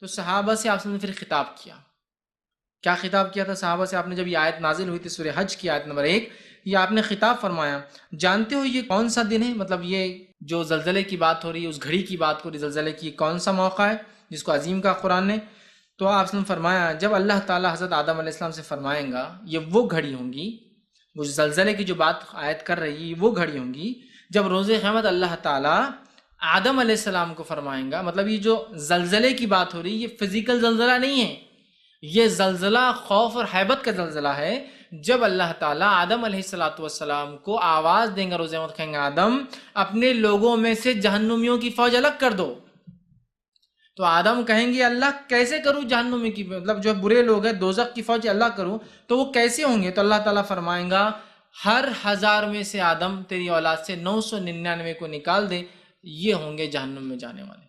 تو صحابہ سے آپ نے پھر خطاب کیا. کیا خطاب کیا تھا صحابہ سے آپ نے؟ جب یہ آیت نازل ہوئی تھی سورہ حج کی آیت نمبر 1، یہ آپ نے خطاب فرمایا، جانتے ہو یہ کون سا دن ہے؟ مطلب یہ جو زلزلے کی بات ہو رہی ہے، اس گھڑی کی بات ہو رہی ہے، زلزلے کی کون سا موقع ہے جس کو عظیم کہا قرآن نے؟ تو آپ نے فرمایا جب اللہ تعالیٰ حضرت آدم علیہ السلام سے فرمائیں گا یہ وہ گھڑی ہوں گی، وہ زلزلے کی جو بات آیت کر رہی ہے وہ گھڑی ہوں گی جب روز قیامت اللہ تعالیٰ آدم علیہ السلام کو فرمائیں گا. مطلب یہ جو زلزلے کی بات ہو رہی ہے یہ فزیکل زلزلہ نہیں ہے، یہ زلزلہ خوف اور حیبت کا زلزلہ ہے. جب اللہ تعالیٰ آدم علیہ السلام کو آواز دیں گا روز قیامت، کہیں گے آدم اپنے لوگوں میں سے جہنمیوں کی فوج الگ کر دو. تو آدم کہیں گے اللہ کیسے کروں جہنمی کی، مطلب جو برے لوگ ہیں دوزخ کی فوج اللہ کروں تو وہ کیسے ہوں گے؟ تو اللہ تعالیٰ فرمائیں گا ہر 1000 میں سے آدم تیری اولاد سے 999 کو نکال دے، یہ ہوں گے جہنم میں جانے والے.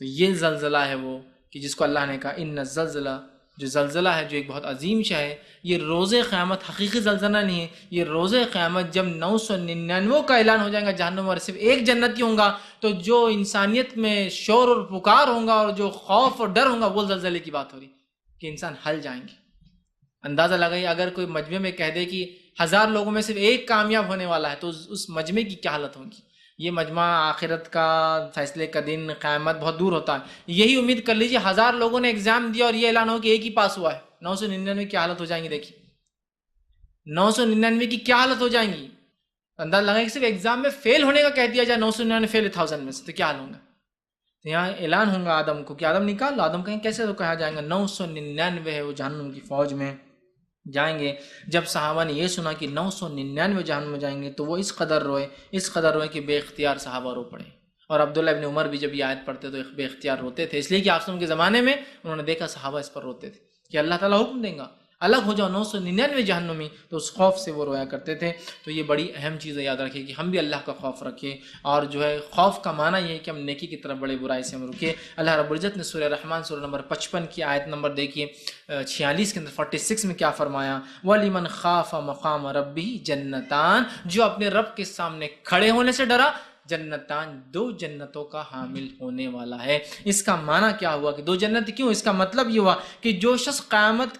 تو یہ زلزلہ ہے وہ کہ جس کو اللہ نے کہا ان الزلزلہ، جو زلزلہ ہے جو ایک بہت عظیم شے ہے. یہ روز قیامت حقیقی زلزلہ نہیں ہے، یہ روز قیامت جب 999 کا اعلان ہو جائے گا جہنم اور صرف ایک جنتی ہوں گا، تو جو انسانیت میں شور اور پکار ہوں گا اور جو خوف اور ڈر ہوں گا وہ زلزلے کی بات ہو رہی کہ انسان ہل جائیں گے. اندازہ لگائیے اگر کوئی مجمع میں کہہ دے کہ 1000 لوگوں میں صرف ایک کامیاب ہونے والا ہے تو اس مجمع کی کیا حالت ہوگی. یہ مجمع آخرت کا فیصلے کا دن قیامت بہت دور ہوتا ہے. یہی امید کر لیجیے 1000 لوگوں نے ایگزام دیا اور یہ اعلان ہو کہ ایک ہی پاس ہوا ہے، 999 کی حالت ہو جائیں گی. دیکھیے 999 کی کیا حالت ہو جائیں گی. اندازہ لگائیں کہ صرف ایگزام میں فیل ہونے کا کہہ دیا جائے 999 فیل 1000 میں سے تو کیا حال ہوگا. تو یہاں اعلان ہوگا آدم کو کہ آدم نکال لو. آدم کہیں کیسے؟ تو کہا جائے گا 999 ہے وہ جہنم کی فوج میں جائیں گے. جب صحابہ نے یہ سنا کہ 999 جہنم میں جائیں گے تو وہ اس قدر روئے کہ بے اختیار صحابہ رو پڑے. اور عبداللہ ابن عمر بھی جب یہ آیت پڑھتے تو بے اختیار روتے تھے، اس لیے کہ آپ کے زمانے میں انہوں نے دیکھا صحابہ اس پر روتے تھے کہ اللہ تعالیٰ حکم دیں گا الگ ہو جاؤ 999 جہنمی، تو اس خوف سے وہ رویا کرتے تھے. تو یہ بڑی اہم چیز ہے، یاد رکھیں کہ ہم بھی اللہ کا خوف رکھیں. اور جو ہے خوف کا معنی یہ ہے کہ ہم نیکی کی طرف بڑے برائی سے ہم رکیں. اللہ رب العزت نے سورہ رحمان سورہ نمبر 55 کی آیت نمبر دیکھیے 46 کے اندر 46 میں کیا فرمایا، وَلِمَنْ خَافَ مَقَامَ رَبِّهِ جَنَّتَانِ، جو اپنے رب کے سامنے کھڑے ہونے سے ڈرا، جنتان 2 جنتوں کا حامل ہونے والا ہے. اس کا معنی کیا ہوا کہ 2 جنت کیوں؟ اس کا مطلب یہ ہوا کہ جو شخص قیامت